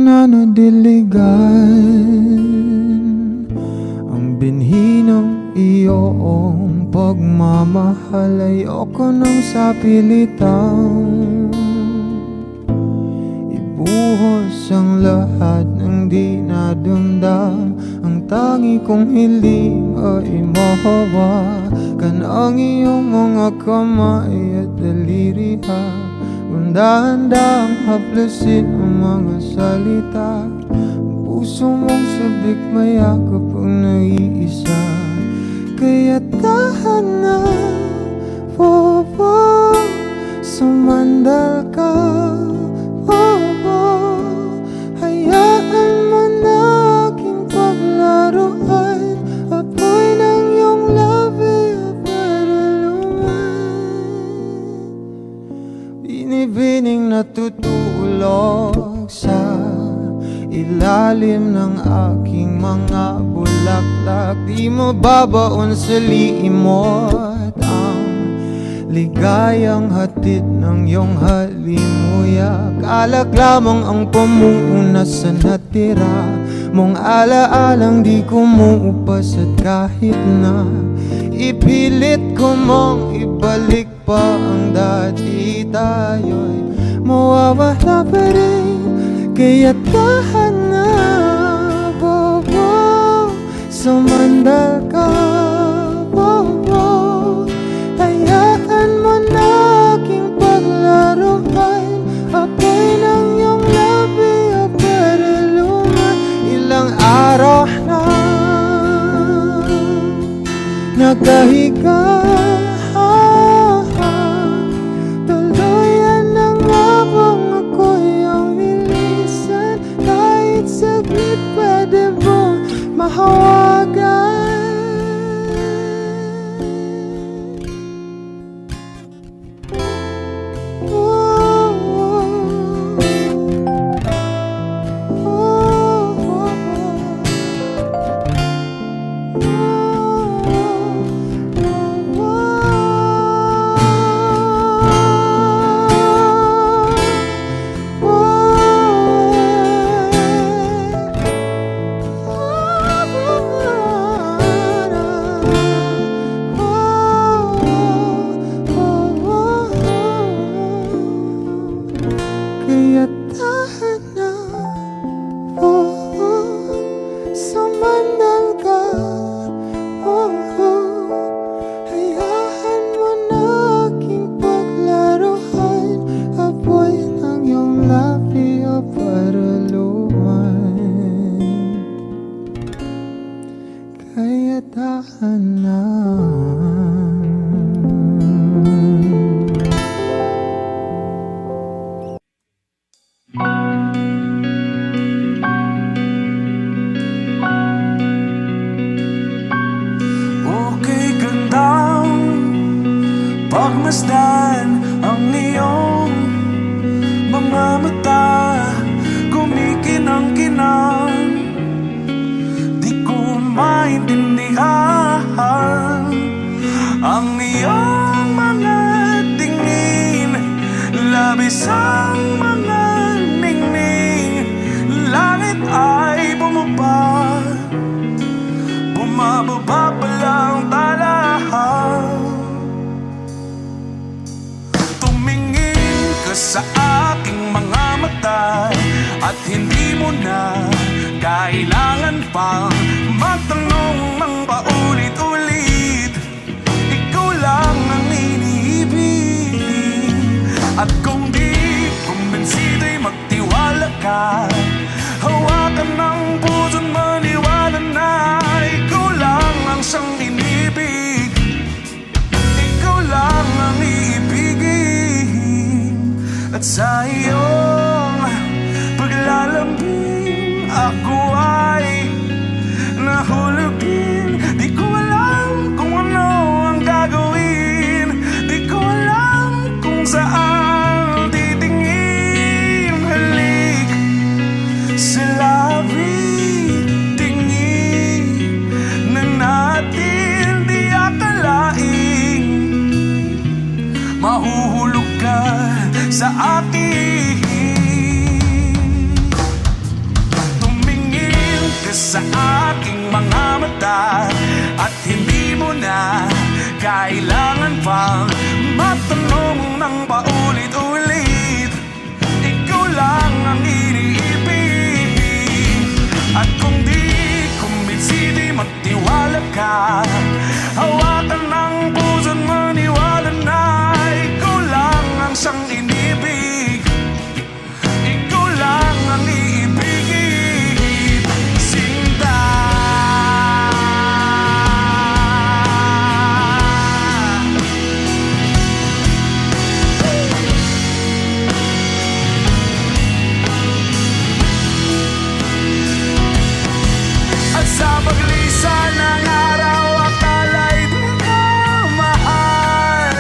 nanadiligan ang binhi ng iyong pagmamahal. Ayoko nang sa pilitan ibuhos ang lahat ng di nadamdam. Ang tangi kong hiling ay mahawakan ang iyong mga kamay at daliri. Kung dahan-dahang haplusin ang mga salita, ang puso mong sabik mayakap ang naiisa. Kaya tahan na, sumandal ka. Hayaan mo na aking paglaruan, apoy ng iyong labi para luman. Binibining natutulog sa ilalim ng aking mga bulaklak. Di mo babaon sa liimot ang ligayang hatid ng iyong halimuyak. Alak lamang ang pamuuna sa natira mong alaalang di kumuupas. At kahit na ipilit ko mong ibalik pa ang dati, tayo'y mawawala pa rin. Kaya tahan na, bobo, sumandal ka. Hayaan mo na aking paglaruan, apoy ng iyong labi para luman. Ilang araw na nagkahiga, tuluyan ng labang ako'y ang nilisan. Kahit saglit pwede mo mahawagan. Kaya tahan na, sumandal ka. Hayaan mo na aking paglaruan, apoy ng iyong labi para luman. Kaya tahan na. Pagmasdan ang iyong mga mata, kumikinang-kinang. Di ko maintindihan ang iyong mga tingin, labis ang mga ningning. Langit ay bumaba, bumababa pa lang talahan. Sa aking mga mata at hindi mo na kailangan pang magtanong ng paulit-ulit. Ikaw lang ang iniibig, at kung di kumbinsido'y magtiwala ka. Hawakan ng puso't maniwala na ikaw lang ang siyang inibig. Ikaw lang ang iibigin. At sa iyong paglalambing ako ay nahulugin. Di ko alam kung ano ang gagawin, di ko alam kung saan titingin. Halik sa labi, tingin na natin di akalain. Mahuhulog ka sa akin. ka at hindi mo na kailangan pang matanong ng paulit-ulit. Ikaw lang ang iniibig. At kung di kumbinsi, di magtiwala ka. Hawakan ng puso't maniwala na ikaw lang ang siyang inibig. Ikaw lang ang iibigin, Sinta. At sa paglisan ng araw, akala'y di ka mahal.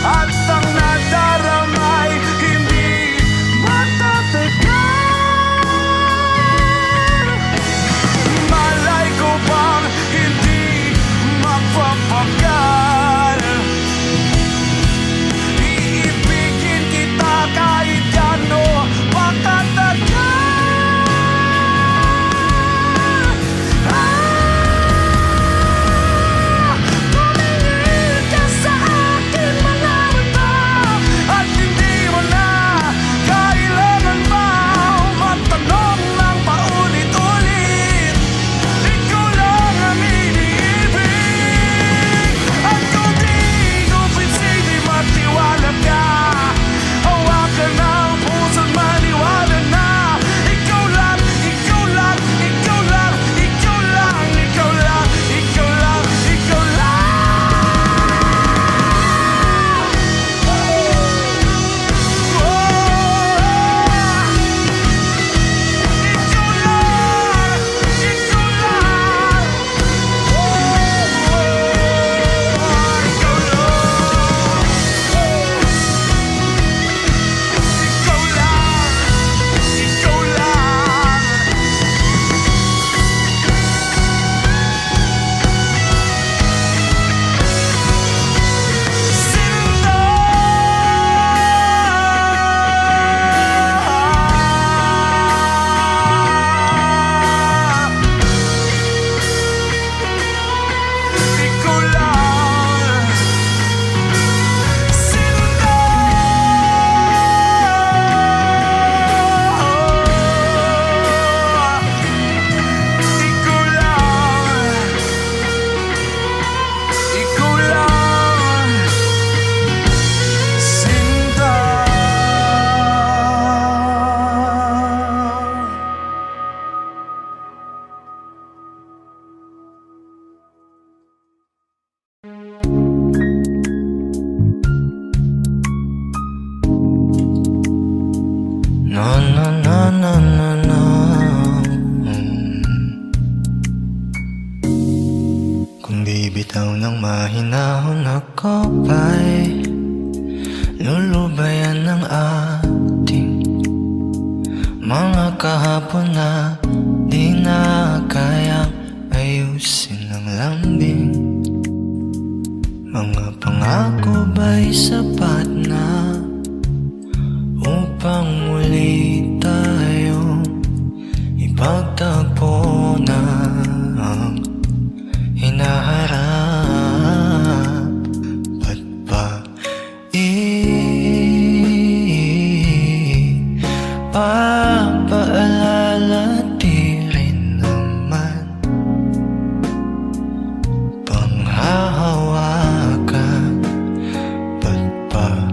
At ang nadaramay hindi matatagal. Malay ko bang hindi mapapagal. Iibigin kita kahit gano pakatagal. Tumingin ka sa aking mga mata at hindi mo na kailangan pa matanong ng paulit-ulit. Ikaw lang ang iniibig. At kung di kumbinsi, di matiwala ka. Hawakan ng puso't maniwala na ikaw lang, ikaw lang, ikaw lang, ikaw lang, ikaw lang, ikaw lang, ikaw lang. No, no, no, no, no, no. Kung di bitaw ng mahinahon ako ba'y lulubayan ng ating mga kahapon na di na kayang ayusin ng lambing. Mga pangako ba'y sapat na upang muli tayong ipagtagpo na ang hinaharap? Ba't ba ipapaalala di rin naman panghahawakan? Ba't ba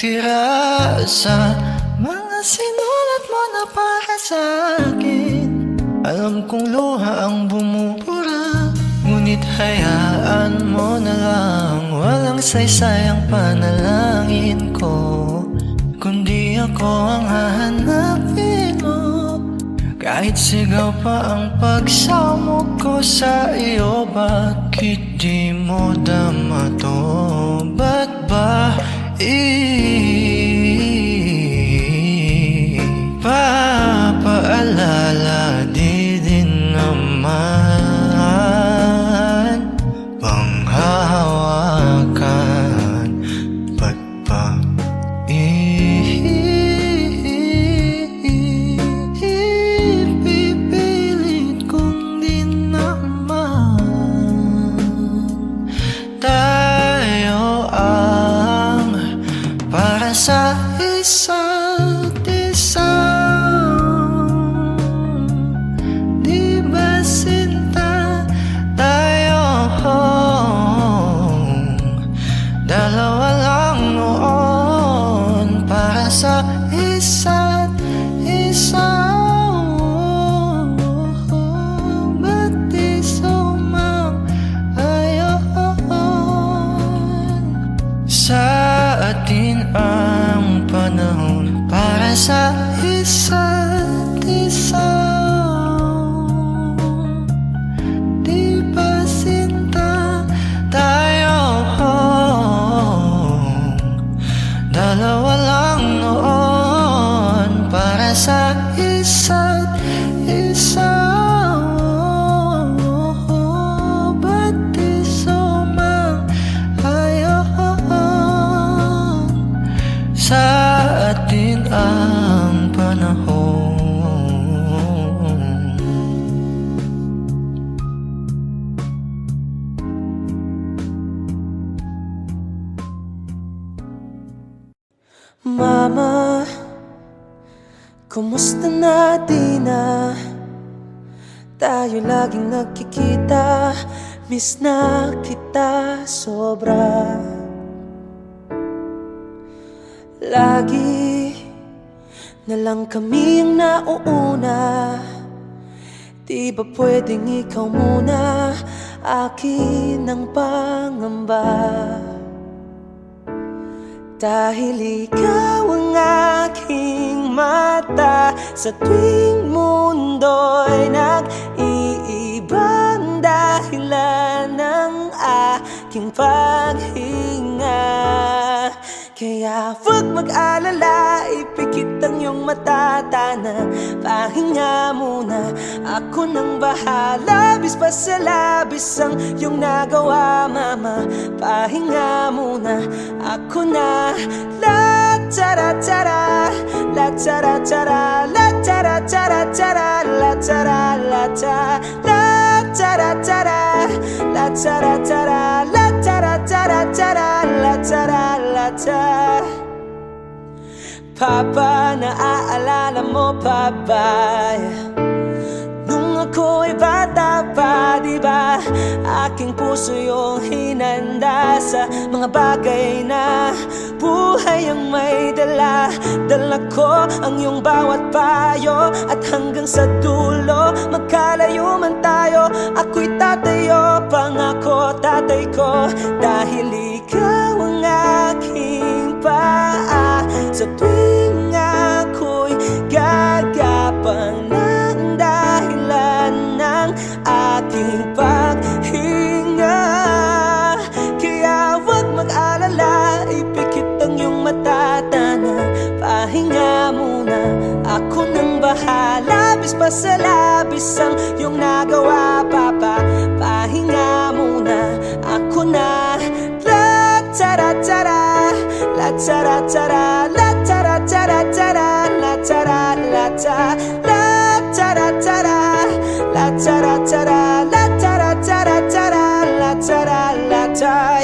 tira sa mga sinulat mo na para sa akin. Alam kong luha ang bumubura, ngunit hayaan mo na lang. Walang saysay ang panalangin ko, kundi ako ang hahanapin mo. Kahit sigaw pa ang pagsamok ko sa iyo, bakit di mo dama to? Ba't ba papaalala di din naman panghahawakan? Ba't ba ipipilit kong di naman tayo ang para sa isa't isa? Di ba sinta tayo? Dalawa lang noon para sa isa't isa. Ba't di sumang-ayon sa atin ang panahon para sa isa't isa? Di ba sinta tayo? Dalawa lang noon para sa isa't isa. Ba't di sumang-ayon sa atin ang panahon? Mama, kumusta na di na tayo laging nagkikita? Miss na kita sobra. Lagi na lang kami ang nauuna. Di ba pwedeng ikaw muna? Akin ang pangamba, dahil ikaw ang aking mata. Sa tuwing mundo'y nag-iibang dahilan ng aking paghinga. Kaya huwag mag-alala, ipikit ang iyong mata, tana, pahinga muna. Ako nang bahala, bis pa sa labis ang iyong nagawa, mama. Pahinga muna, ako na. La tara tara, la tara tara, la tara tara tara, la tara la ta, la tara tara, la tara tara, la tara tara tara, la tara la ta. Papa, naaalala mo pa ba? Nung ako'y bata pa, di ba? Aking puso yung hinanda sa mga bagay na buhay ang may dala. Dala ko ang iyong bawat payo, at hanggang sa dulo, magkalayo man tayo, ako'y tatayo, pangako tatay ko. Dahil ikaw ang aking paa sa tuwing ako'y gagapang ng dahilan ng aking paghinga. Kaya huwag mag-alala, ipikit ang iyong mata, tana, pahinga muna. Ako nang bahala, bis pa sa labis ang iyong nagawa, papa. Pahinga muna, ako na. La tara tara, la tara tara, la tara tara tara, la tara la ta, la tara tara, la tara tara, la tara tara tara, la tara la ta.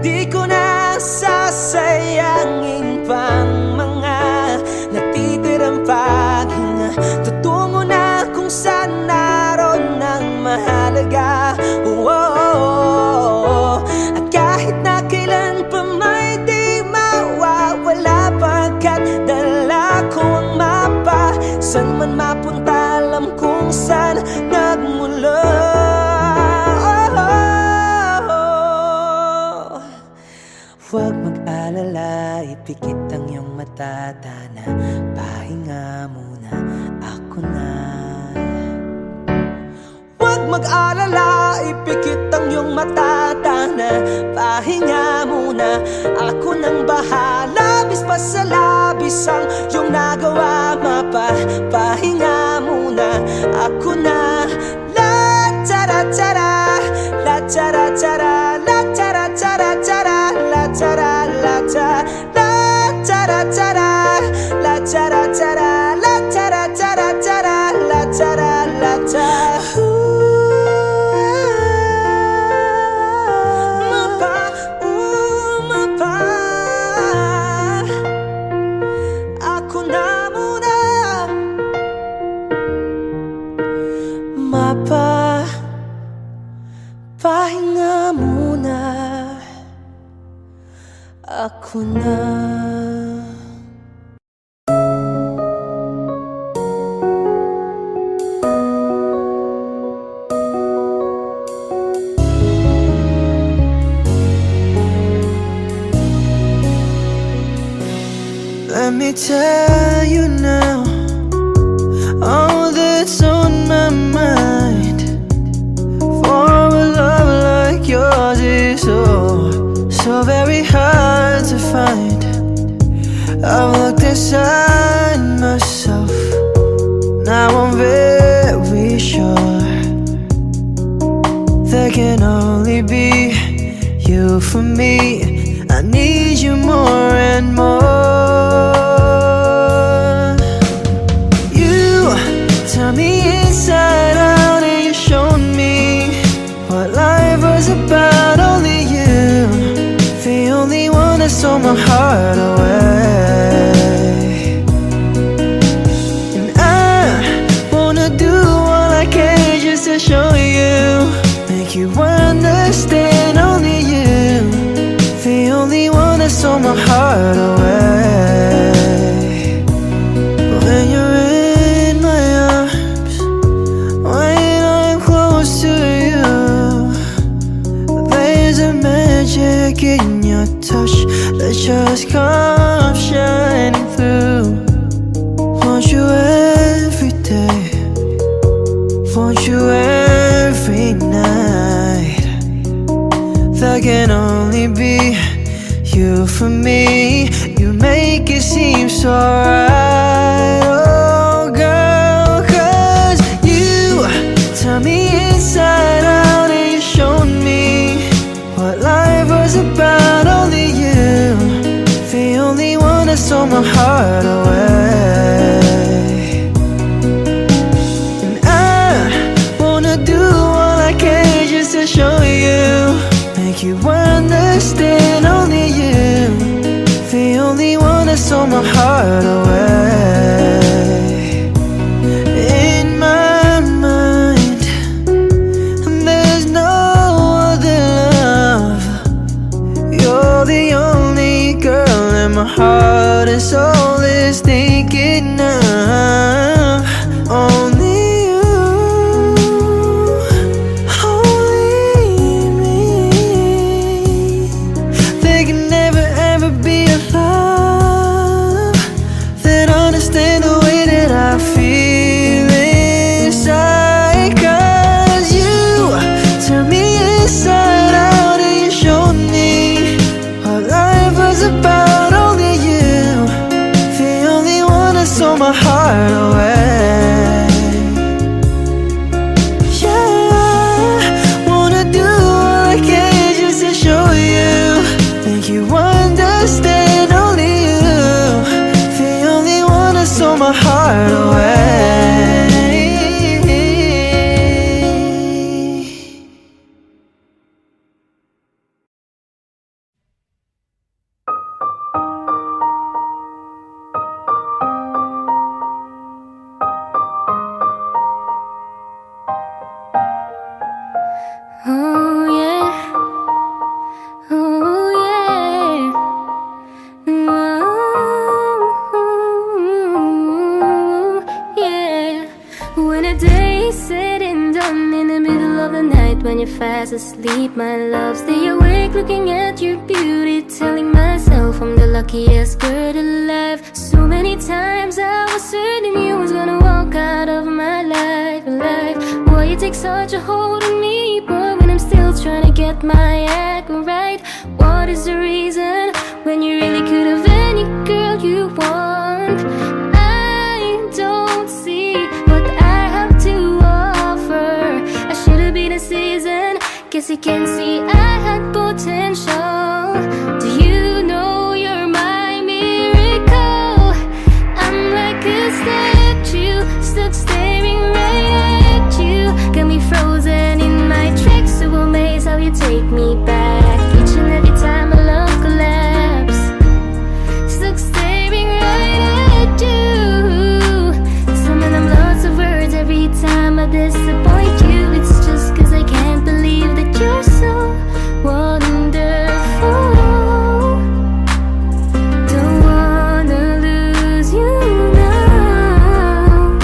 Di ko na sasayangin pang mga natitirang paghinga. Tutungo na kung saan naroon ang mahalaga. At kahit na kailan pa may di mawawala mag-alala, ipikit ang iyong mata, tana, pahinga muna, ako na. Huwag mag-alala, ipikit ang iyong mata, tana, pahinga muna, ako nang bahala. Labis pa sa labis ang iyong nagawa, pahinga muna, ako na. La tara tara, la tara tara, la tara tara tara, la tara la tara, la tara tara, la tara tara, la tara tara tara, la tara la tara. Mapa, ako na muna. Mapa, pahinga muna, ako na. Let me tell you now, all that's on my mind. For a love like yours is so very hard to find. I've looked inside myself, now I'm very sure there can only be you for me. I need you more and more. You turn me inside out and you showed me what life was about. Only you, the only one that stole my heart away. And I wanna do all I can just to show you, make you understand. Only you, the only one that stole my heart away. When you're in my arms, when I'm close to you, there's a magic in your touch that just comes shining through. Want you every day, want you every night. There can only be you for me. You make it seem so right, oh girl, 'cause you turn me inside out and you showed me what life was about. Only you, the only one that stole my heart away. And I wanna do all I can just to show you, make you understand. Only you, the only one that stole my heart away. In my mind, there's no other love. You're the only girl and my heart and soul is thinking of. Only you, only me. There can never ever be a love that understands the way that I feel inside. 'Cause you turned me inside out and you showed me what life was about. Only you, the only one that stole my heart away. Yeah, wanna do all I can just to show you, make you understand. Only you, the only one that stole my heart away. when you're fast asleep, my love. Stay awake looking at your beauty, telling myself I'm the luckiest girl alive. So many times I was certain you was gonna walk out of my life. Why you take such a hold on me, boy, when I'm still trying to get my act right? What is the reason when you really could have any girl you want? I don't see what I have to offer. I should have been a season, guess you can see I had potential. Do you know you're my miracle? I'm like a statue, stuck staring right at you. Got me frozen in my tracks, so amazed how you take me back. Each and every time I love collapse, stuck staring right at you. Summon them lots of words every time I disappoint you. It's just cause I can't believe that you're so wonderful. Don't wanna lose you now.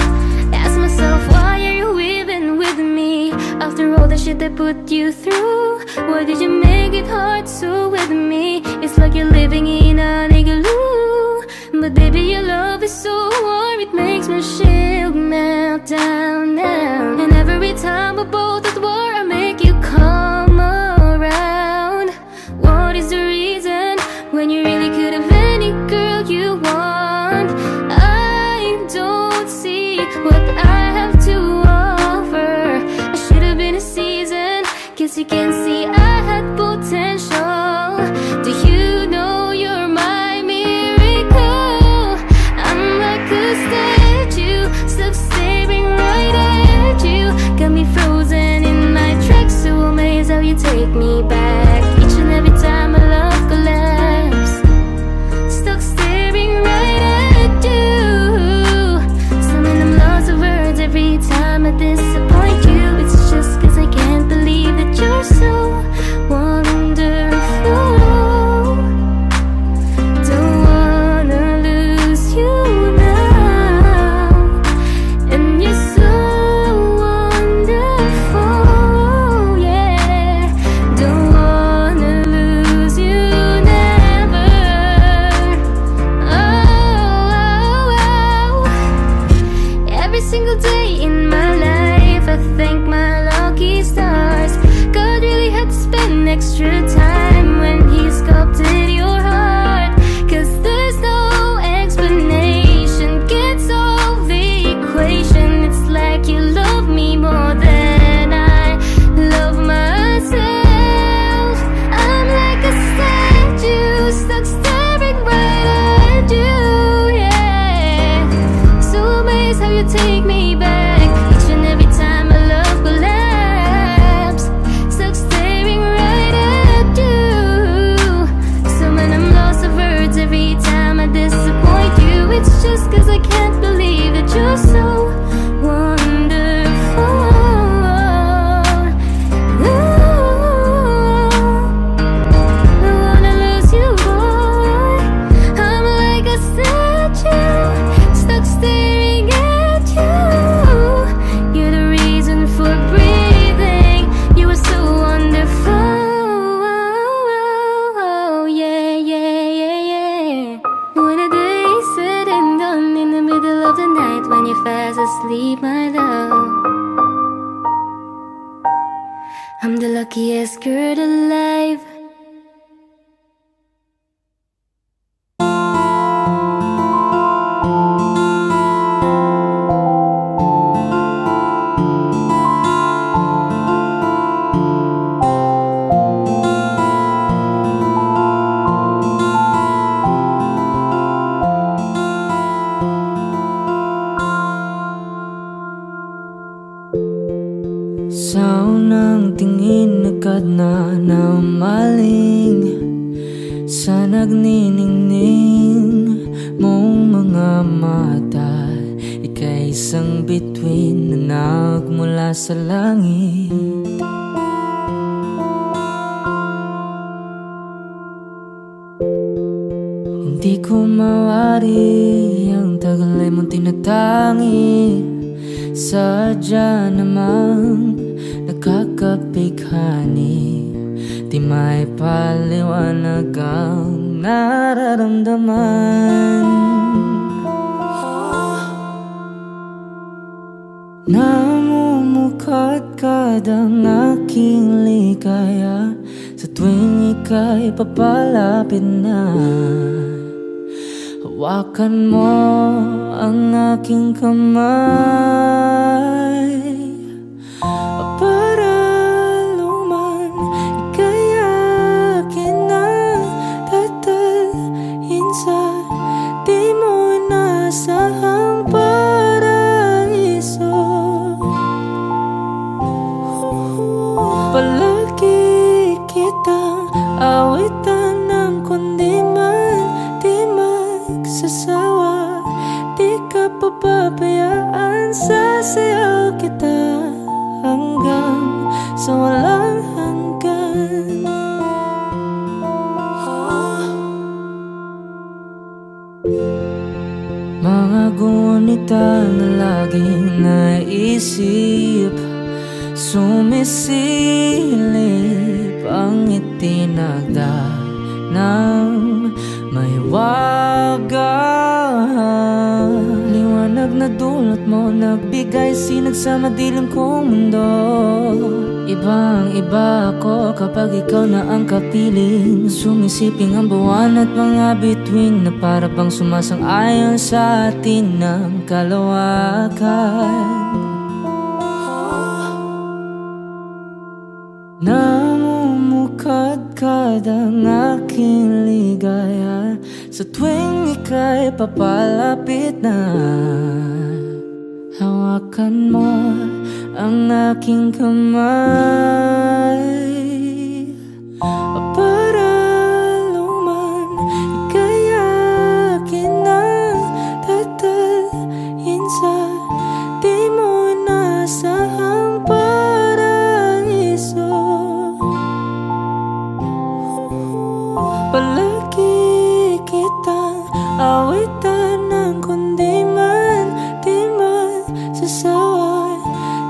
Ask myself, why are you even with me? After all the shit I put you through, why did you make it hard so with me? It's like you're living in an igloo. But baby, your love is so warm, it makes my shield melt down now. And every time we're both at war, I make you come around. What is the reason when you really could have any girl you want? I don't see what I have to offer. I should have been a season, guess you can see I had potential. Do you know you're my miracle? I'm like a statue, stuck staring right at you. Got me frozen in my tracks, so amazed how you take me back. Each and every time I love collapse, stuck staring right at you. Summon them lots of words every time I disappoint you. It's just cause I can't believe that you're so wonderful. Don't wanna lose you now. And you're so wonderful, yeah. Don't wanna lose you never. Oh. Every single day in my life, I thank my lucky stars. God really had to spend extra time when he sculpted your heart. Cause there's no explanation, can't solve the equation. It's like you love me more than I love myself. I'm like a statue, stuck staring right at you, yeah. So amazed how you take me back. Each and every time I love collapse, stuck staring right at you. Summon I'm lost of words every time I disappoint you. It's just cause I can't believe that you're so wonderful. Ooh, I wanna lose you, boy. I'm like a statue, stuck staring at you. You're the reason for breathing. You were so wonderful. Yeah, yeah, yeah, yeah. When the day is said and done, in the middle of the night, when you're fast asleep, my love, I'm the luckiest girl alive. Sa unang tingin agad na namaling sa nagniningning mong mga mata. Ika'y isang bituin na nagmula sa langit. Hindi ko mawari ang tagal ay mong tinatangi. Sadya namang nakakapikha panganib, di may paliwanag ang nararamdaman. Namumukadkad ang aking ligaya sa tuwing ika'y papalapit na. Hawakan mo ang aking kamay para luman ika'y akin na tatalhin sa di mo inasahang paraiso. Palagi kitang awitan ng kundi man di magsasawa, di ka pababayaan, sasayaw kita hanggang sa walang hanggan. Mga gunita na laging naisip, sumisilip ang itinagda ng may wagang liwanag na dulot mo, nagbigay sinag sa madilim kong mundo. Ibang iba ako kapag ikaw na ang kapiling, sumisiping ang buwan at mga bituin na para bang sumasang-ayon sa atin ng kalawakan. Namumukadkad ang aking ligaya sa tuwing ika'y papalapit na. Hawakan mo ang aking kamay para luman ika'y akin na tatalhin sa di mo inasahang paraiso. Palagi kitang awitan ng kundi man di magsasawa,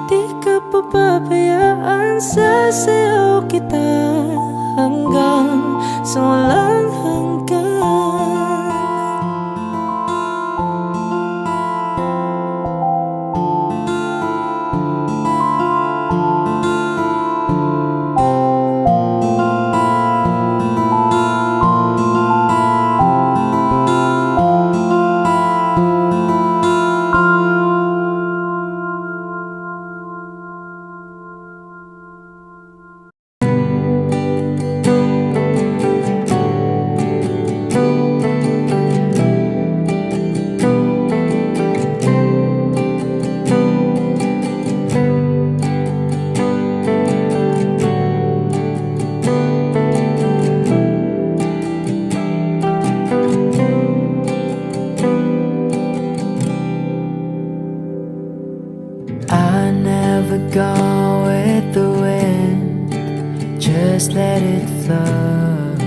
di ka pababayaan, sasayaw kita hanggang sa walang hanggan. I never go with the wind, just let it flow.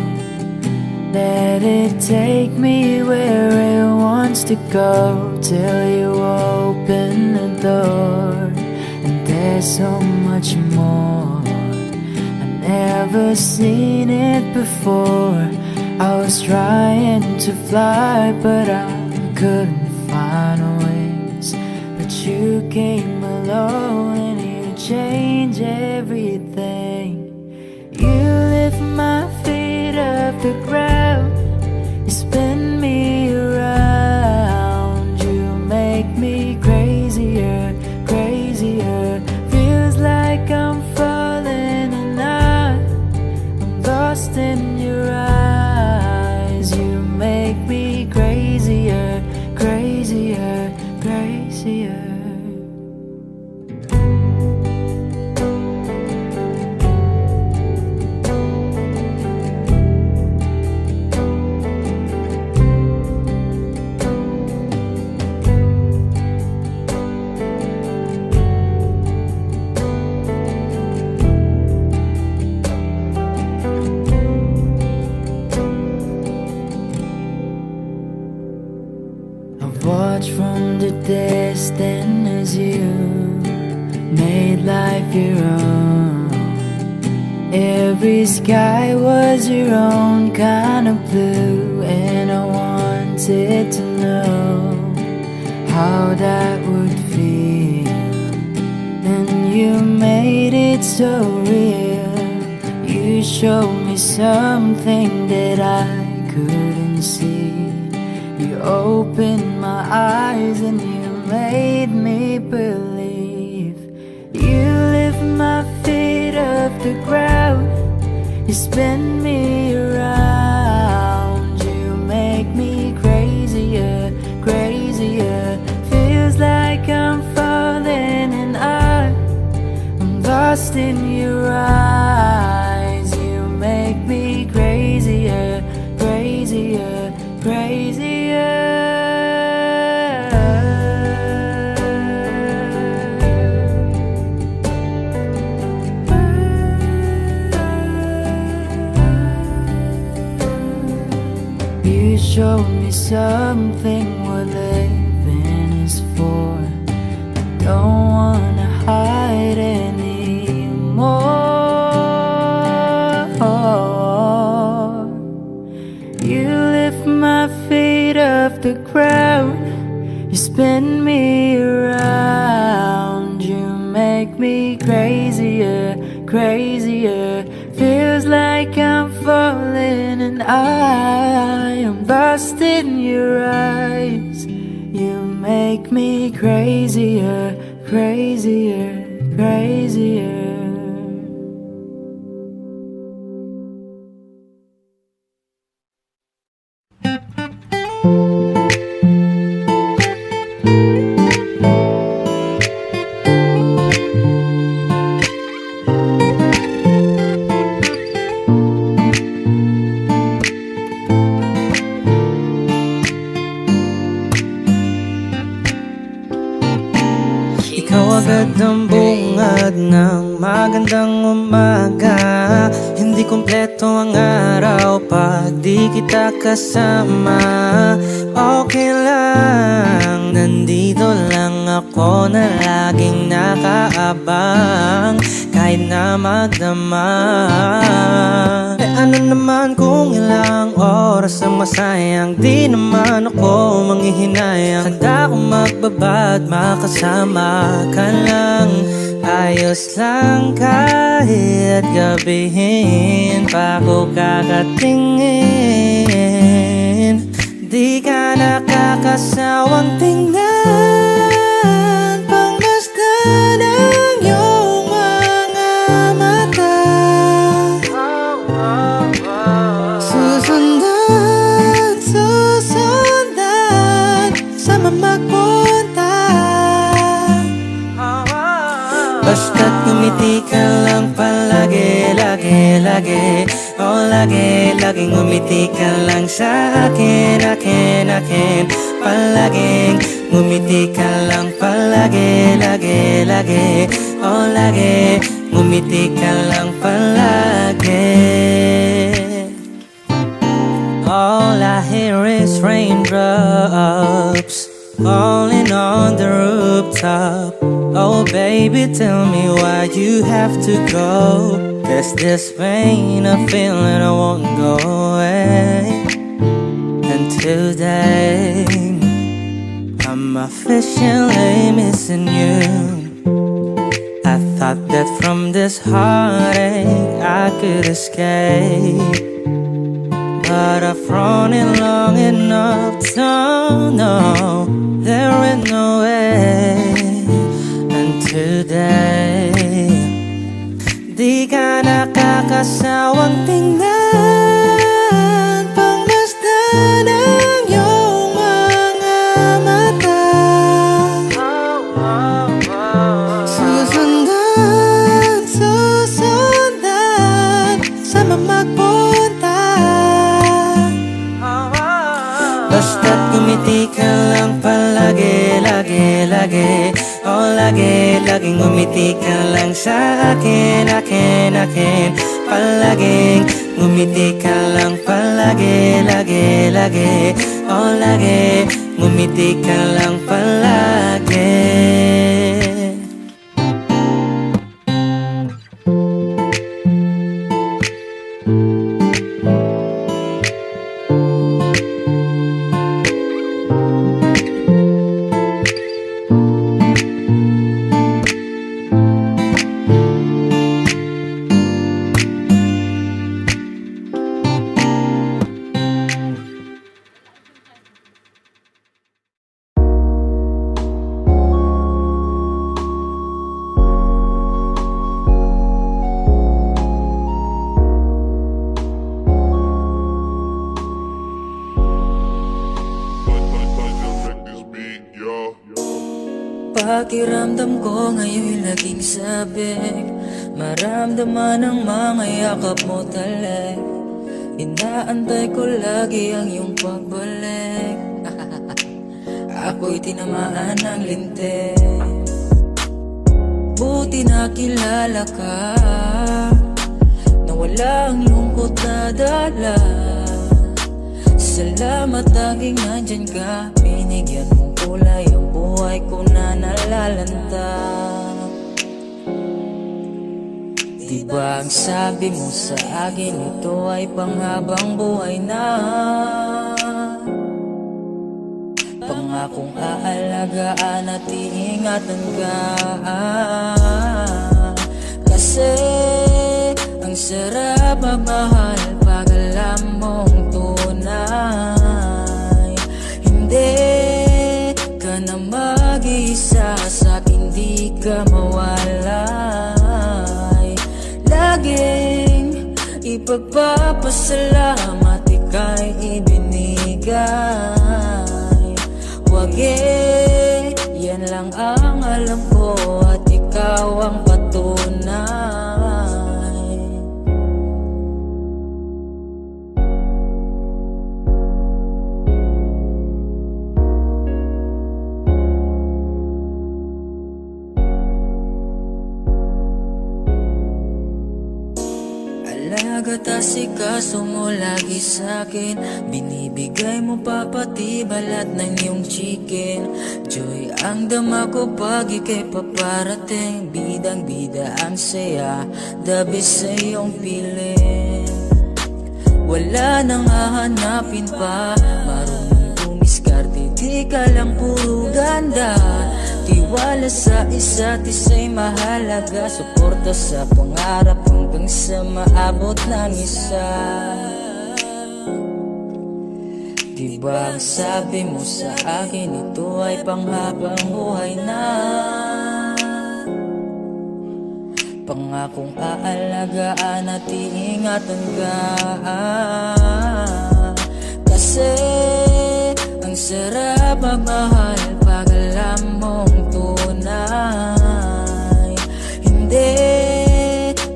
Let it take me where it wants to go, till you open the door. And there's so much more, I've never seen it before. I was trying to fly, but I couldn't find ways. But you came along and you changed everything. You lift my feet off the ground, you spin me around, you make me crazier, crazier. Feels like I'm falling and I'm lost in your eyes. You make me crazier, crazier, crazier. Watch from the distance as you made life your own. Every sky was your own kind of blue, and I wanted to know how that would feel. And you made it so real. You showed me something that I couldn't see. You opened my eyes and you made me believe. You lift my feet off the ground. You spin me around. You make me crazier, crazier. Feels like I'm falling and I'm lost in your eyes. You make me crazier, crazier, crazier. You showed me something what living is for. I don't wanna hide anymore. You lift my feet off the ground. You spin me around. You make me crazier, crazier. Feels like I'm falling and I am lost in your eyes. You make me crazier, crazier, crazier. Ikaw agad ang bungad ng magandang umaga. Hindi kumpleto ang araw pag di kita kasama. Okay lang, nandito lang ako na laging nakaabang kahit na magdama. Ano naman kung ilang oras ang masayang, di naman ako manghihinayang. Handa akong magbabad, makasama ka lang. Ayos lang kahit gabihin pa ako kakatingin. Di ka nakakasawang tingnan, pangmasdan ang iyong mga mata. Susundan, susundan sa magpunta. Basta't ngumiti ka lang palagi, lagi, lagi. Oh, lagi, laging ngumiti ka lang sa akin, akin, akin. Palaging ngumiti ka lang palagi, lagi, lagi. Oh, lagi, ngumiti ka lang palagi. All I hear is raindrops falling on the rooftop. Oh baby, tell me why you have to go. There's this pain I'm feeling, I won't go away. And today I'm officially missing you. I thought that from this heartache I could escape, but I've run it long enough to know there ain't no way. And today, di ka nakakasawang tingnan, pangmasdan ang iyong mga mata. Susundan, susundan sa magpunta. Basta't ngumiti ka lang palagi, lagi, lagi. Oh, lagi, laging ngumiti ka lang sa akin, akin, akin. Palaging ngumiti ka lang palagi, lagi, lagi. Oh, lagi, ngumiti ka lang palagi. pakiramdam ko ngayon laging sabik, maramdaman ang mga yakap mo talik. Inaantay ko lagi ang iyong pagbalik. Ako'y tinamaan ng lintik, buti nakilala ka, na walang lungkot na dala. Salamat laging nandyan ka, binigyan mong kulay ang buhay ko na nalalanta. Diba ang sabi mo sa akin, ito ay panghabang buhay na, pangakong aalagaan at iingatan ka. Kasi ang sarap magmahal pag alam mong tunay, hindi ka na mag-iisa sa'kin, di ka mawalay. Laging ipagpapasalamat ika'y ibinigay. Wag yan lang ang alam ko at ikaw ang patunay. Alagat asikaso mo lagi sa'kin, binibigay mo pa pati balat ng iyong chicken. Joy ang dama ko pag ika'y paparating, bidang bida ang saya, the best sa iyong piling. Wala nang hahanapin pa, marunong tumiskarte, di ka lang puro ganda. Tiwala sa isa't isa'y mahalaga, suporta sa pangarap hanggang sa maabot ng isa. Diba ang sabi mo sa akin, ito ay panghabang buhay na, pangakong aalagaan at iingatan ka. Kasi ang sarap magmahal pag alam mong tunay, hindi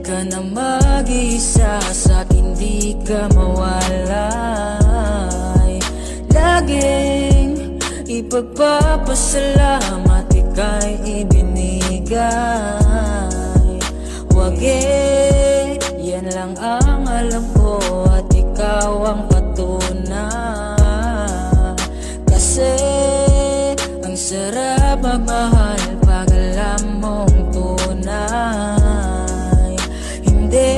ka na mag-iisa sa'kin, di ka mawalay. Laging ipagpapasalamat ika'y ibinigay. Wag yan lang ang alam ko at ikaw ang patunay. Kasi ang sarap magmahal pag alam mong tunay, hindi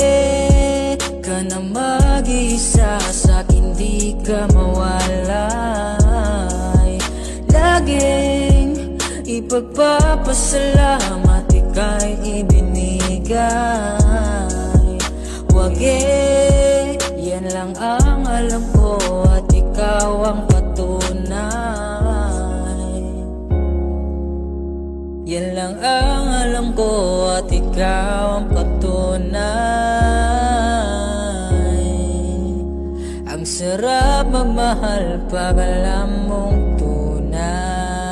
ka na mag-iisa sa'kin, di ka mawalay. Laging ipagpapasalamat ika'y ibinigay. Wag yan lang ang alam ko at ikaw ang patunay. Yan lang ang alam ko at ikaw ang patunay. Ang sarap magmahal pag alam mong tunay.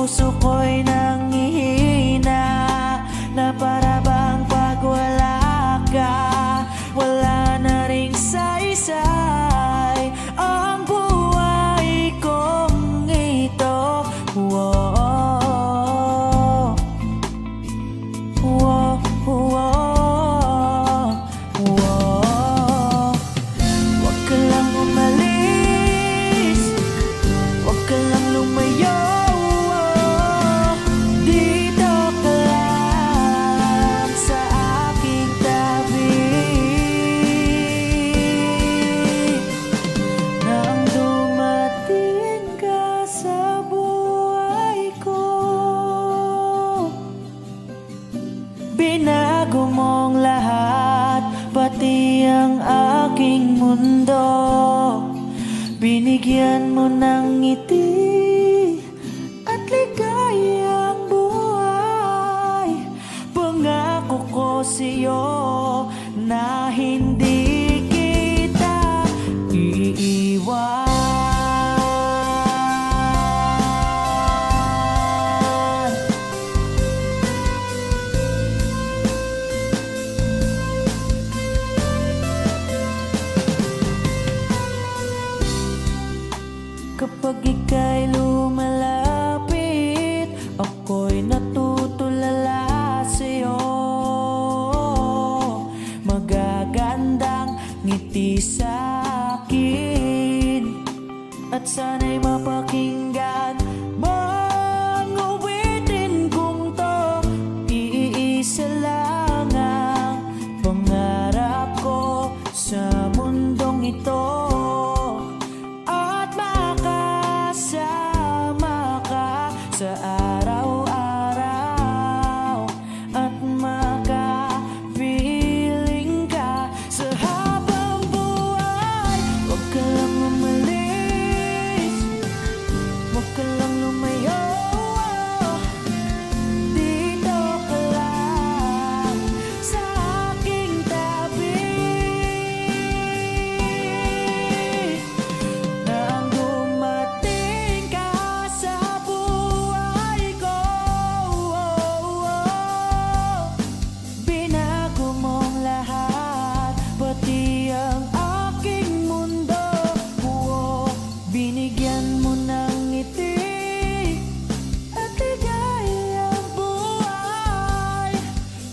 puso ko'y nangihina, na para bang pag wala ka, wala na ring size pati ang aking mundo. Binigyan mo ng ngiti at ligayang buhay. Pangako ko sa'yo na hindi kita iiwan. Kapag ika'y lumalapit, ako'y natutulala sa'yo. Magagandang ngiti sa'kin at sana'y mapakinggan mo ang awitin kong to. Iisa lang ang pangarap ko sa mundong ito, sa araw-araw at makapiling ka sa habang buhay. Huwag ka lang umalis, huwag ka lang lumayo. Dito ka lang sa aking tabi. Nang dumating ka sa pati ang aking mundo. Binigyan mo ng ngiti at ligayang buhay.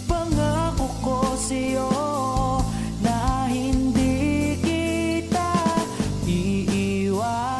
Pangako ko sa'yo na hindi kita iiwan.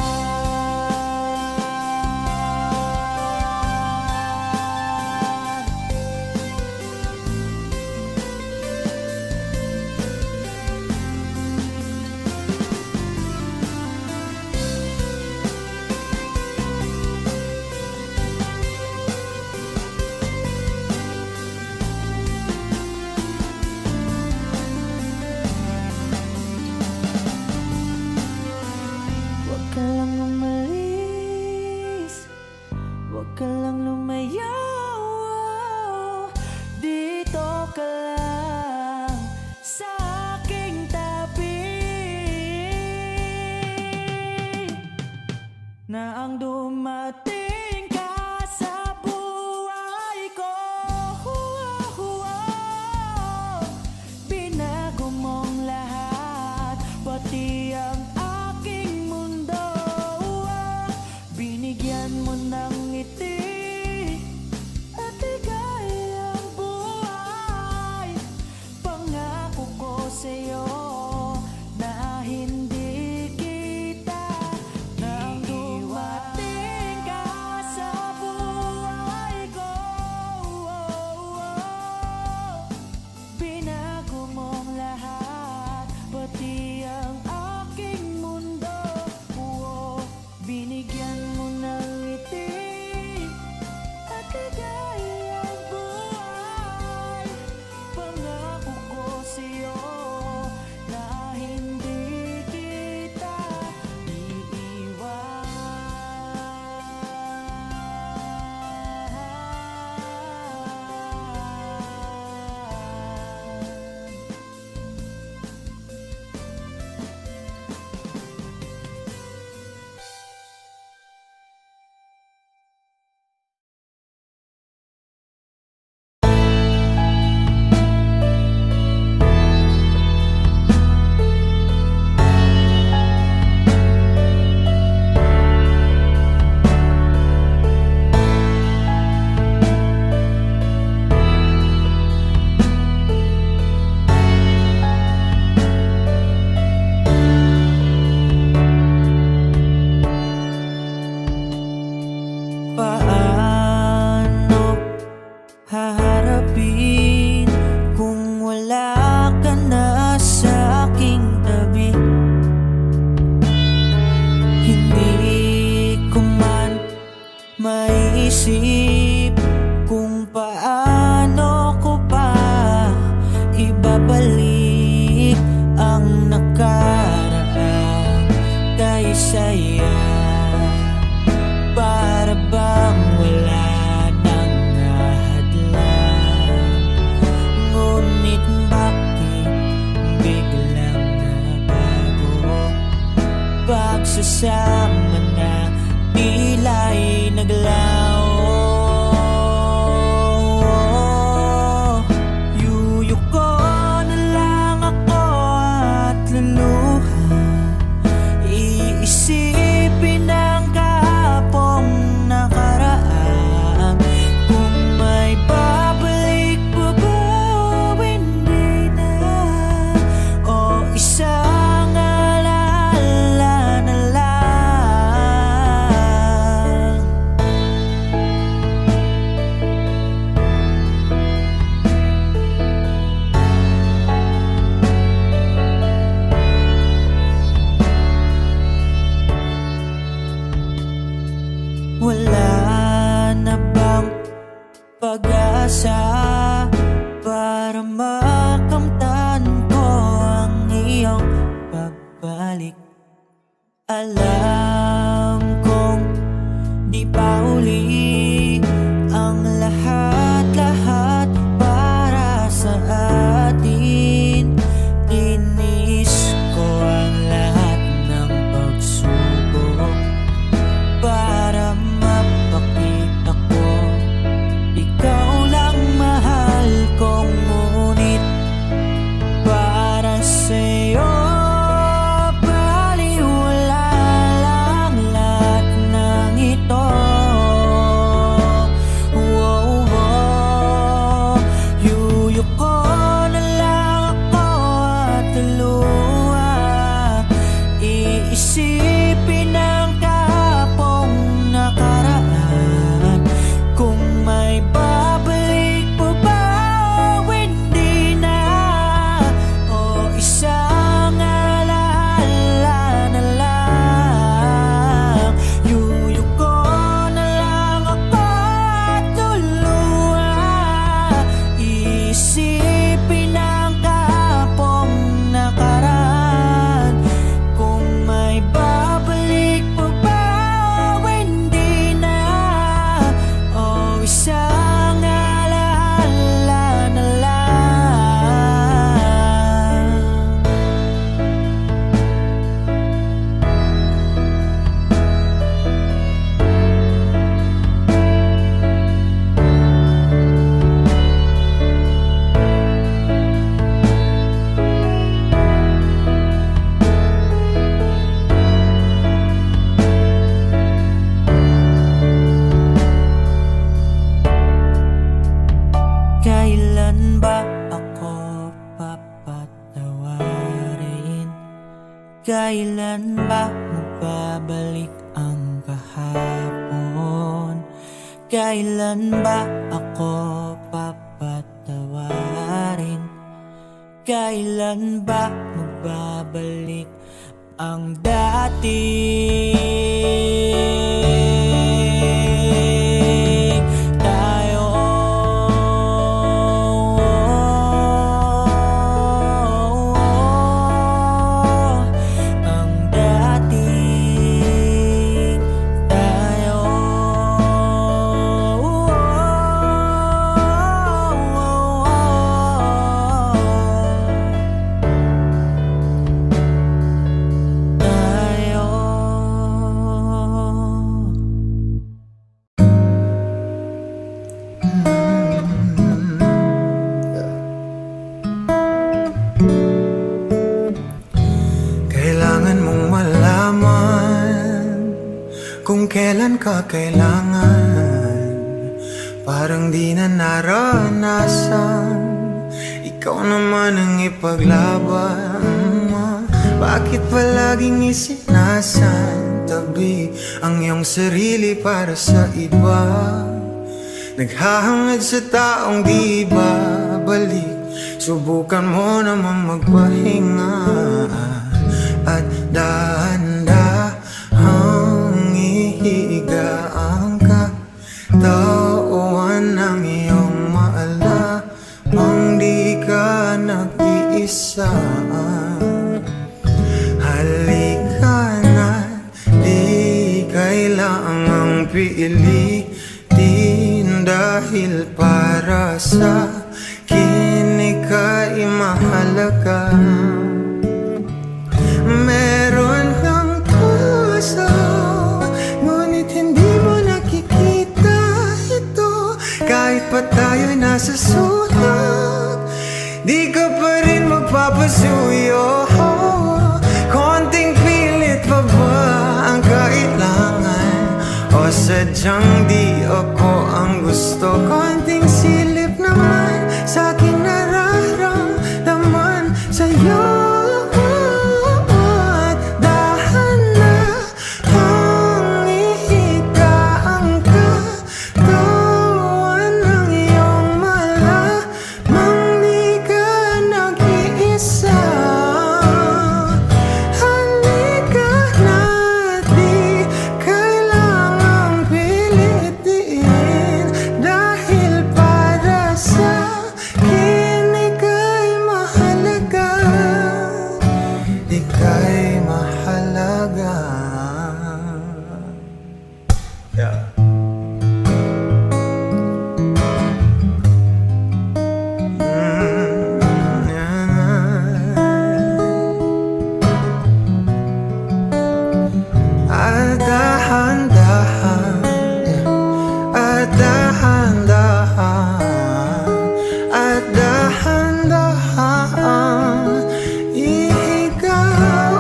Huwag ka lang umalis, huwag ka lang lumayo. Dito ka lang sa aking tabi. Na ang dumating ka sa buhay ko, binago mong lahat, pati ang aking mundo. Binigyan mo ng ngiti at ligayang buhay. Pangako ko sa'yo na hindi kita nang dumating ka sa buhay ko. Binago mong lahat, pati ang aking mundo. Binigyan mo ng ngiti at ligayang buhay. Pangako ko sa'yo magsasama na tila'y naglaho. Yuyuko na lang ako at luluha, iisipin ang kahapong nakaraan. Kung may babalik pa ba o hindi na, o isang alaala na lang. Wala na bang pag-asa para makamtan ko ang iyong pagbalik? Alam kong di pa uli ang lahat-lahat para sa atin. Tinis ko ang lahat ng pagsubok para mapakita ko ikaw lang mahal ko. Ngunit para sa'yo baliwala lang lahat ng ito. Yuyuko na lang ako at luha, iisipin ang kahapong nakaraan. Kung may babalik pa ba o hindi na, o isang alaala na lang. Yuyuko na lang ako at luluha, iisipin ang kahapong nakaraan. Kung may babalik pa ba o hindi na, o isang alaala na lang. Kailan ba ako papatawarin? Kailan ba magbabalik ang kahapon? Kailan ba ako papatawarin? Kailan ba magbabalik ang dati? Tayo ang dati. Tayo Kailangan mong malaman kung kailan ka kailangan. Parang di na naranasan, ikaw naman ang ipaglaban. Bakit palaging isinasantabi ang iyong sarili para sa iba? Naghahangad sa taong di babalik. Subukan mo naman magpahinga at dahan-dahang ihiga ang katawan ng iyong maalamang di ka nag-iisa. Halika na, di kailangang pilitin, dahil para sa akin ika'y mahalaga. Meron kang tayo'y nasa sulot, di ka pa rin magpapasuyo. Konting pilit pa ba ang kailangan? O sadyang di ako ang gusto? Konting silip naman sa aking nararamdaman sa'yo. At dahan na ang ihigaan katawan ng iyong malamang di ka nag-iisa. Halika na't di kailangang pilitin, dahil para sa akin ika'y mahalaga. Ika'y mahalaga. Yeah. At dahan-dahan, at dahan-dahan, at dahan-dahan ikaw.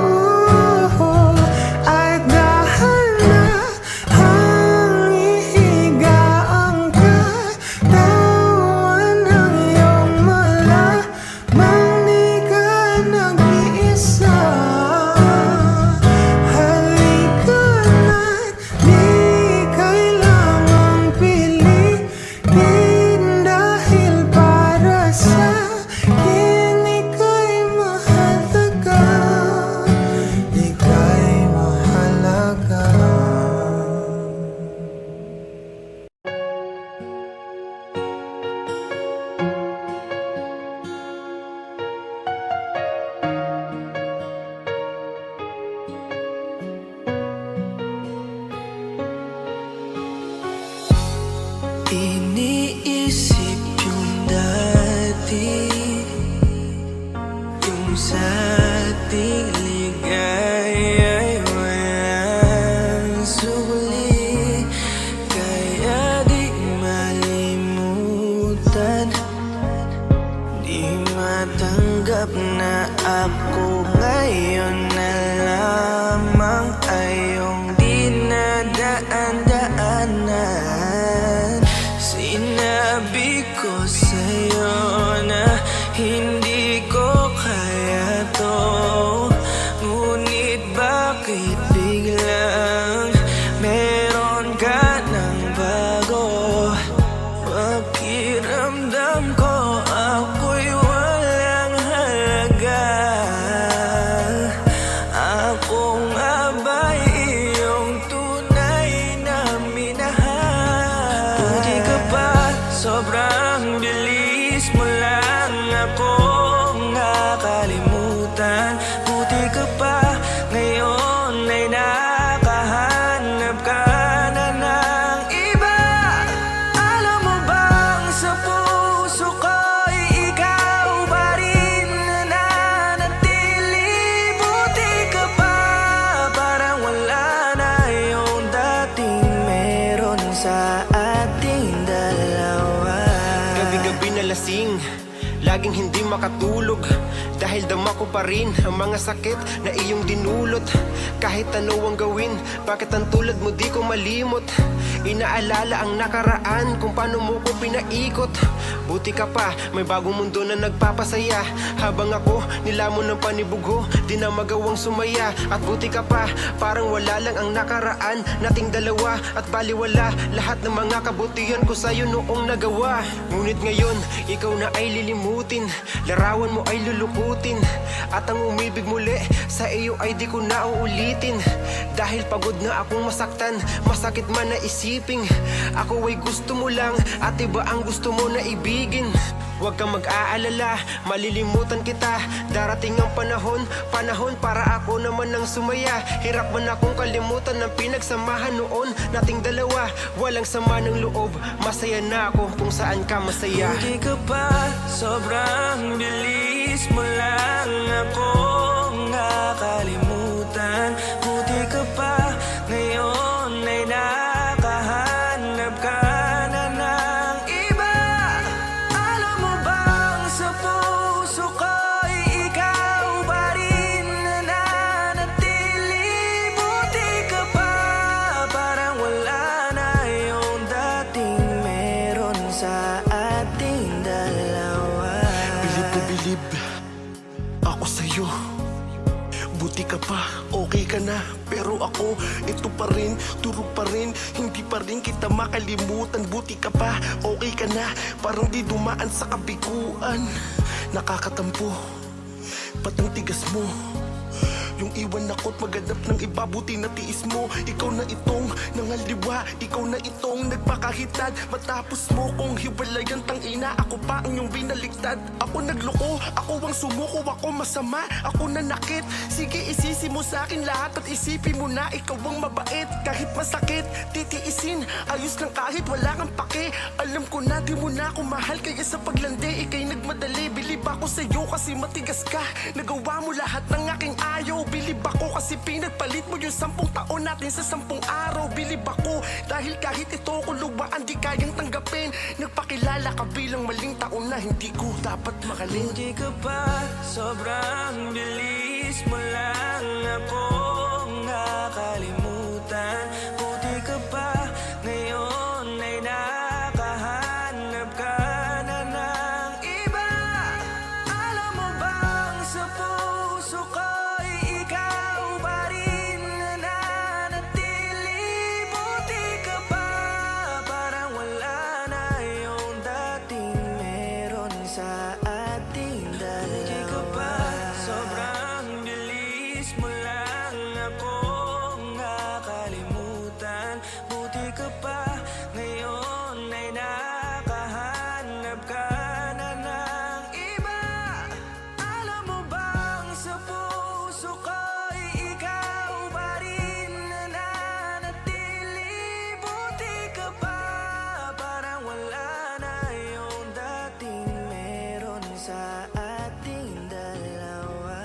At dahan-dahan ihigaan katawan ng iyong malamang di ka nag-iisa. Halika na't di kailangang pilitin, dahil para sa akin ika'y mahalaga. Ika'y mahalaga. Iniisip yung dati, yung sa ating ligaya'y walang suli. Kaya di malimutan, di matanggap na ako ngayon na lamang ay iyong dinadaan-daanan. Sinabi ko sa'yo na hindi ko kaya to, ngunit bakit biglang meron ka ng bago? Pakiramdam ko ako'y walang halaga. Ako nga ba'y iyong tunay na minahal? Buti ka pa, sobrang bilis mo lang akong nakalimutan. Buti ka pa, ngayon ay nakahanap ka na ng iba. Alam mo bang sa puso ko'y ikaw pa rin nananatili? Buti ka pa, parang wala na yung dating meron sa ating dalawa. Gabi-gabi na lasing, laging hindi makatulog, dahil dama ko pa rin ang mga sakit na iyong dinulot. Kahit ano ang gawin, bakit ang tulad mo di ko malimot? Inaalala ang nakaraan, kung paano mo ko pinaikot. Buti ka pa, may bagong mundo na nagpapasaya, habang ako nilamon ng panibugho, di na magawang sumaya. At buti ka pa, parang wala lang ang nakaraan nating dalawa, at baliwala lahat ng mga kabutihan ko sa'yo noong nagawa. Ngunit ngayon, ikaw na ay lilimutin, larawan mo ay lulukutin, at ang umibig muli sa iyo ay di ko na uulitin. Dahil pagod na akong masaktan, masakit man na isiping ako ay gusto mo lang, at iba ang gusto mo na ibigin. Huwag kang mag-aalala, malilimutan kita. Darating ang panahon para ako naman ang sumaya. Hirap man akong kalimutan ng pinagsamahan noon nating dalawa. Walang sama ng loob, masaya na ako kung saan ka masaya. Buti ka pa, sobrang bilis mo lang akong nakalimutan. Buti ka pa, ngayon ay nakahanap ka na ng iba. Buti ka pa, okay ka na. Pero ako, ito pa rin, turo pa rin. Hindi pa rin kita makalimutan. Buti ka pa, okay ka na. Parang di dumaan sa kabiguan. Nakakatampo, ba't ang tigas mo? Yung iwan ako't maghanap ng iba, buti na tiis mo. Ikaw na itong nangaliwa, ikaw na itong nagpakahitad. Matapos mo kong hiwalayan, tangina, ako pa ang iyong binaliktad. Ako nagloko, ako ang sumuko, ako masama, ako nanakit. Sige, isisi mo sa akin lahat at isipin mo na ikaw ang mabait. Kahit masakit, titiisin, ayos lang kahit wala kang pake. Alam ko na di mo na ako mahal, kaya sa paglandi ikay nagmadali. Bilib ako sa'yo kasi matigas ka, nagawa mo lahat ng aking ayaw. Bilib ako kasi pinagpalit mo yung 10 taon natin sa 10 araw. Bilib ako dahil kahit ito ko luwaan di kayang tanggapin. Nagpakilala ka bilang maling taon na hindi ko dapat makalin. Hindi ka ba sobrang bilis mo lang akong nakalimutan? Buti ka ba ngayon ay nakahanap ka na ng iba? Alam mo bang sa puso ko'y ikaw pa rin nananatili? Buti ka ba parang wala na yung dating meron sa ating dalawa? Hindi ka ba sobrang bilis mo lang akong nakalimutan? Buti ka ba ngayon ay nakahanap ka na ng iba? Alam mo bang sa puso ko'y ikaw pa rin nananatili? Buti ka ba parang wala na yung dating meron sa ating dalawa?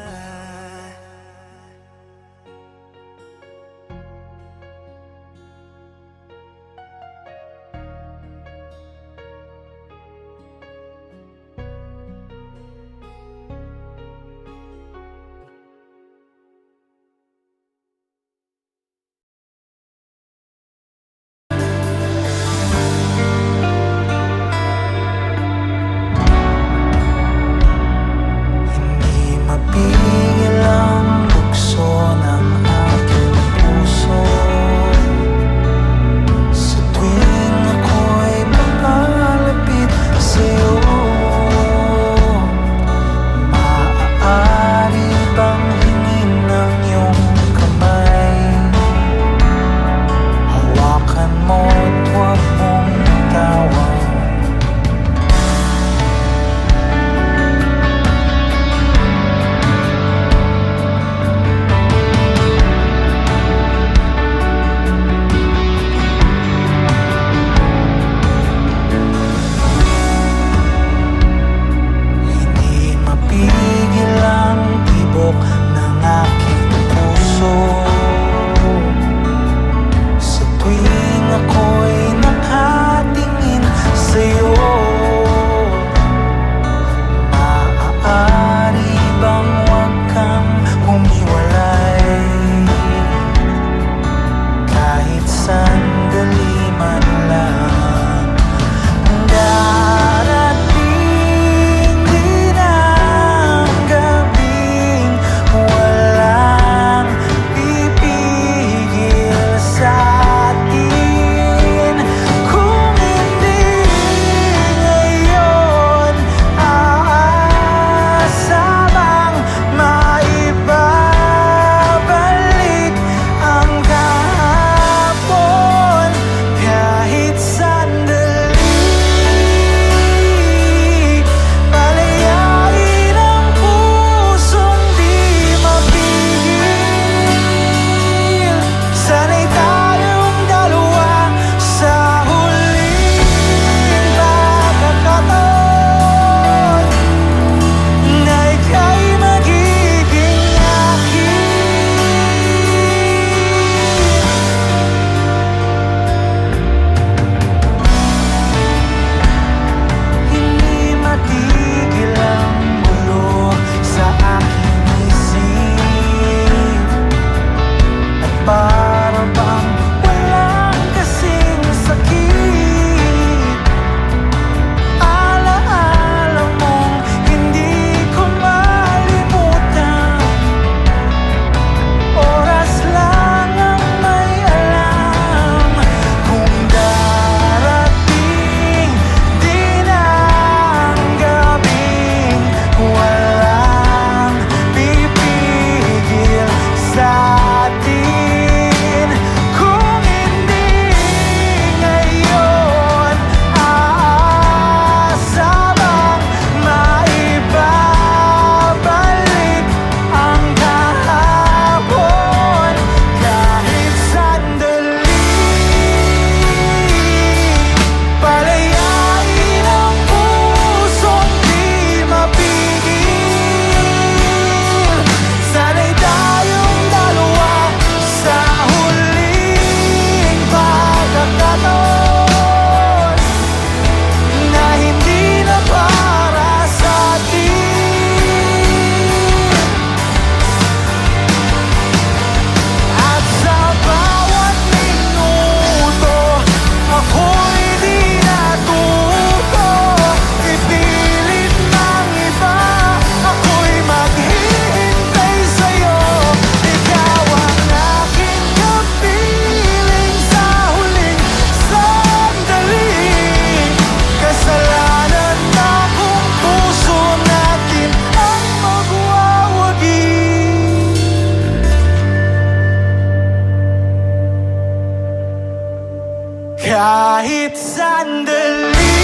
kahit sandali.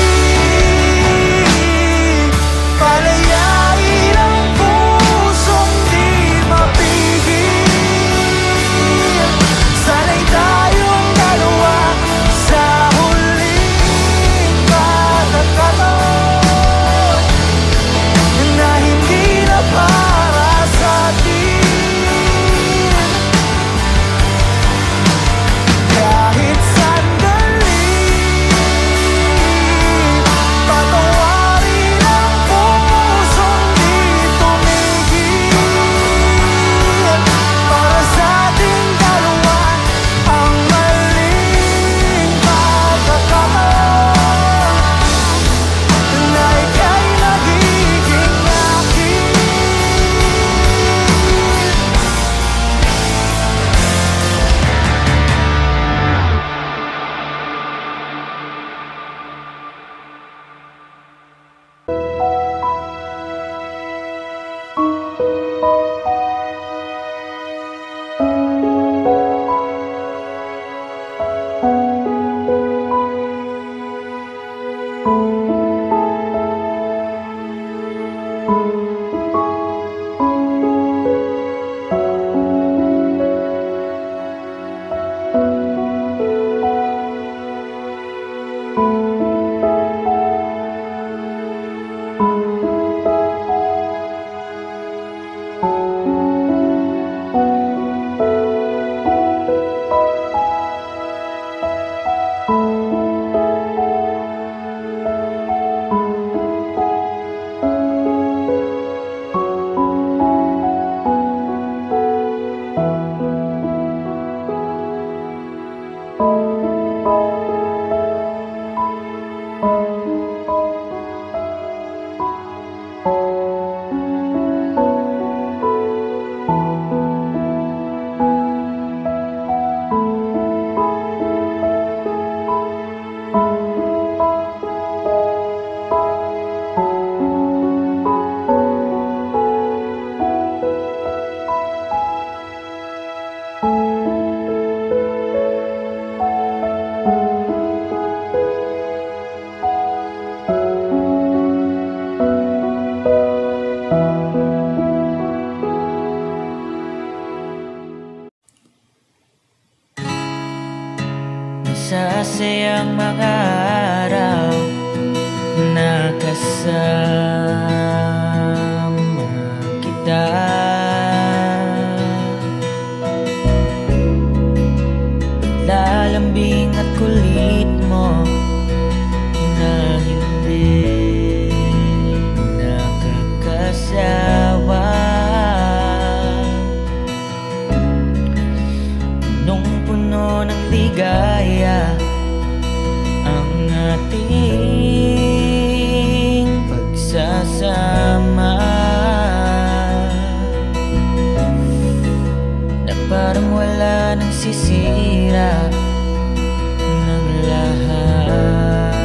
Palayain ang pusong di mapigil. Sana'y tayong dalawa sa huling pagkakataon na hindi na para sa atin. Kahit sandali, patawarin ang pusong di tumigil. Para sa ating dalawa ang maling pagkakataon na ika'y nagiging akin. Masasayang mga araw na kasama kita. Lalambing at kulit mo na hindi nakakasawa. Punong-puno ng ligaya ang ating pagsasama, na parang wala nang sisira ng lahat.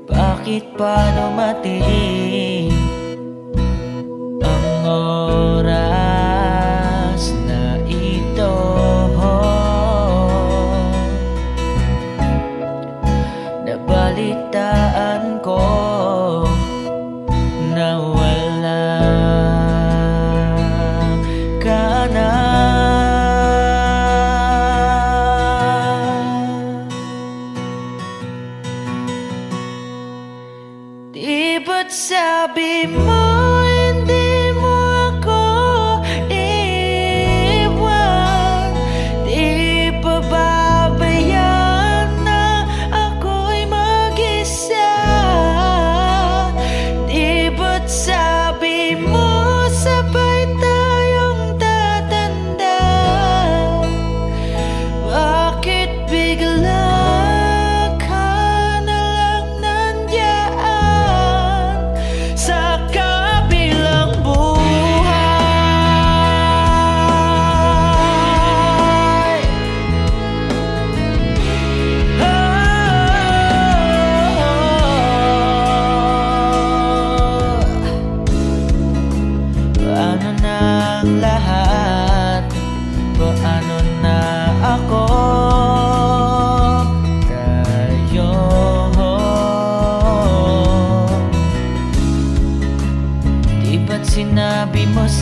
Bakit pa dumating ang oras na ito? Nabalitaan ko na wala ka na. Di ba't sabi mo hindi mo ako iwan? Di pa babayaan na ako'y mag-isa? Di ba't sabi mo sabay tayong tatanda? Bakit bigla ka na lang nandiyan sa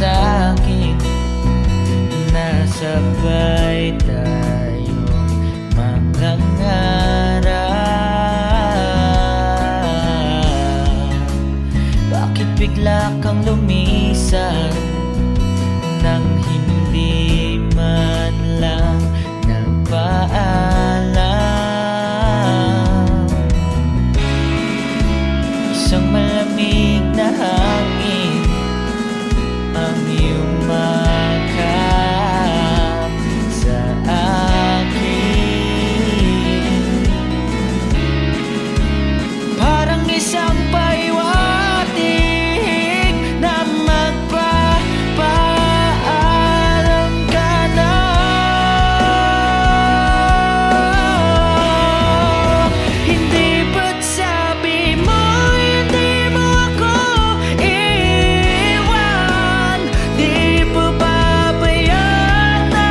sa'kin nasabay tayong mangangarap. Bakit bigla kang lumisan nang hindi man lang nagpaalam? Isang malamig na hangin ang iyong makap sa akin, parang isang paiwatig na magpapaalam ka na. Hindi ba't sabi mo hindi mo ako iiwan? Di pa babayaan na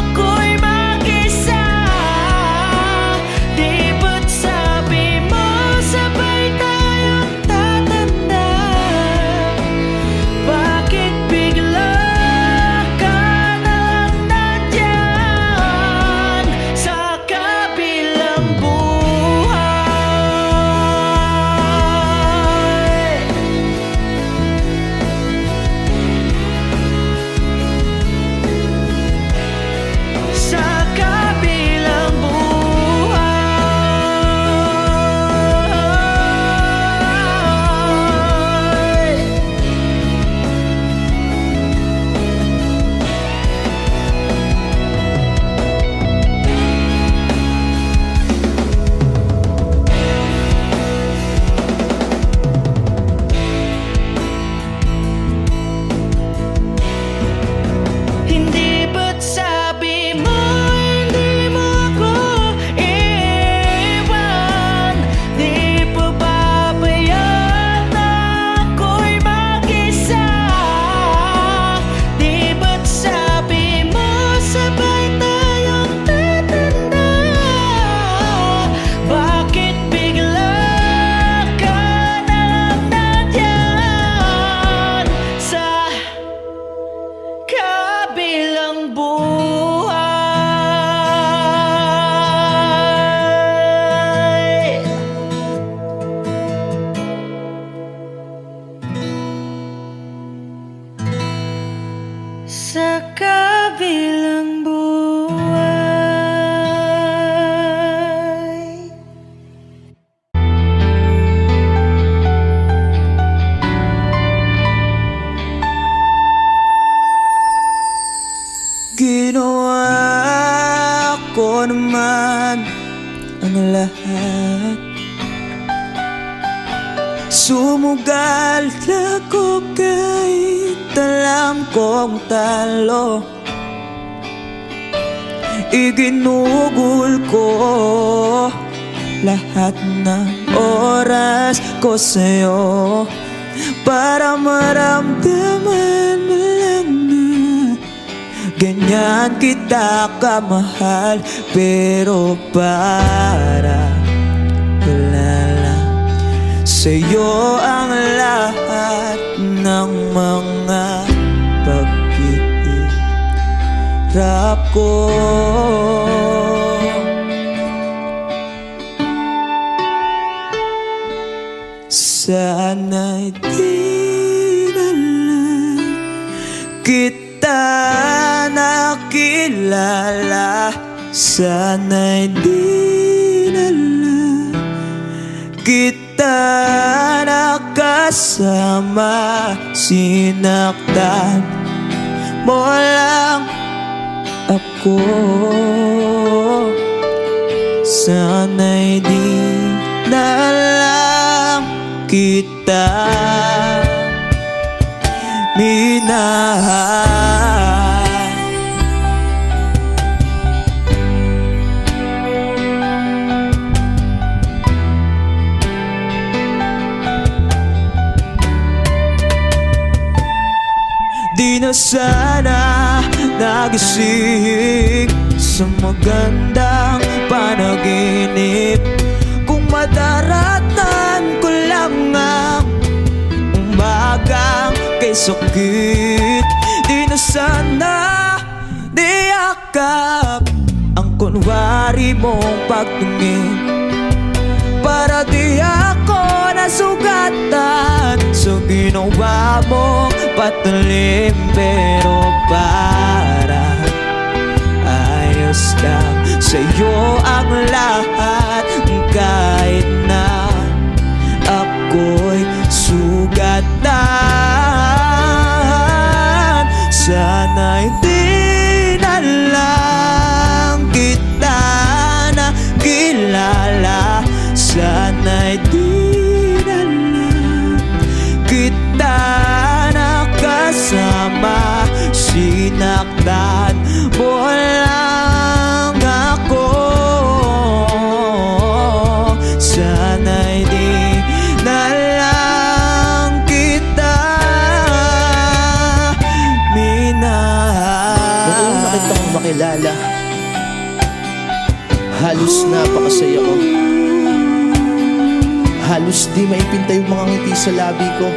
ako'y mag-isa? Di ba't sabi mo sabay tayong tatanda? Bakit bigla ka na lang nandyan sa kabilang buhay? Sa kabilang buhay. Hindi ba't sabi mo hindi mo ako iiwan? Di pa babayaan na ako'y mag-isa? Di ba't sabi mo sabay tayong tatanda? Bakit bigla ka na lang nandyan sa kabilang buhay? Sa kabilang buhay. Ginawa ko naman ang lahat. Sumugal ako kahit alam kong talo. Iginugol ko lahat ng oras ko sa'yo para maramdaman mo lang na ganyan kita kamahal. Pero para wala lang sa'yo ang lahat ng mga paghihirap ko. Sana'y di na lang kita nakilala. Sana'y di na lang kita nakasama. Sinaktan mo lang ako. Sana'y di na lang kita minahal. Di na sana nagising sa magandang panaginip kung madaratan ko lang ang umagang kay sakit. kunwari mong pagtingin, para di ako nasugatan sa ginawa mong patalim. Pero para ayos lang sa'yo ang lahat, kahit na ako'y sugatan. Sana'y di na lang kita nakilala, sana'y di na lang kita nakasama. Sinaktan mo lang ako, sana'y di na lang kita minahal. Noong nakita kong makilala, halos napakasaya ko. Halos di maipinta yung mga ngiti sa labi ko.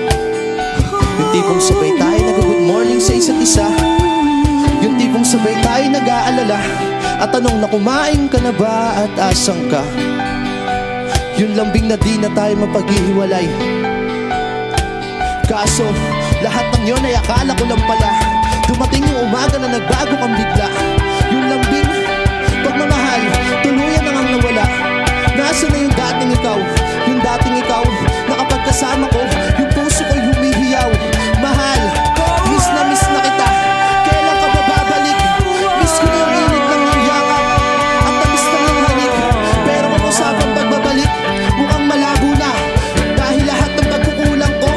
Yung tipong sabay tayo nag-good morning sa isa't isa. Yung tipong sabay tayo nag-aalala at tanong na kumain ka na ba at asang ka. Yung lambing na di na tayo mapaghihiwalay. Kaso lahat ng yun ay akala ko lang pala. Dumating yung umaga na nagbago kang bigla. Yung lambing, pagmamahal, tuluyan na ngang nawala. Nasaan na yung dating ikaw? Yung dating ikaw na kapag kasama ko, yung puso ko'y humihiyaw. Mahal, miss na kita. Kailan ka ba babalik? Miss ko na yung init ng iyong yakap at tamis na ng halik. Pero kung usapang pagbabalik, mukhang malabo na. Dahil lahat ng pagkukulang ko,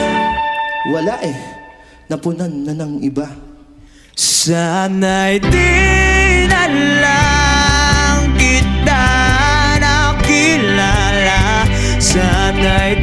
wala eh, napunan na ng iba. Sana'y di na lang kita nakilala, sana'y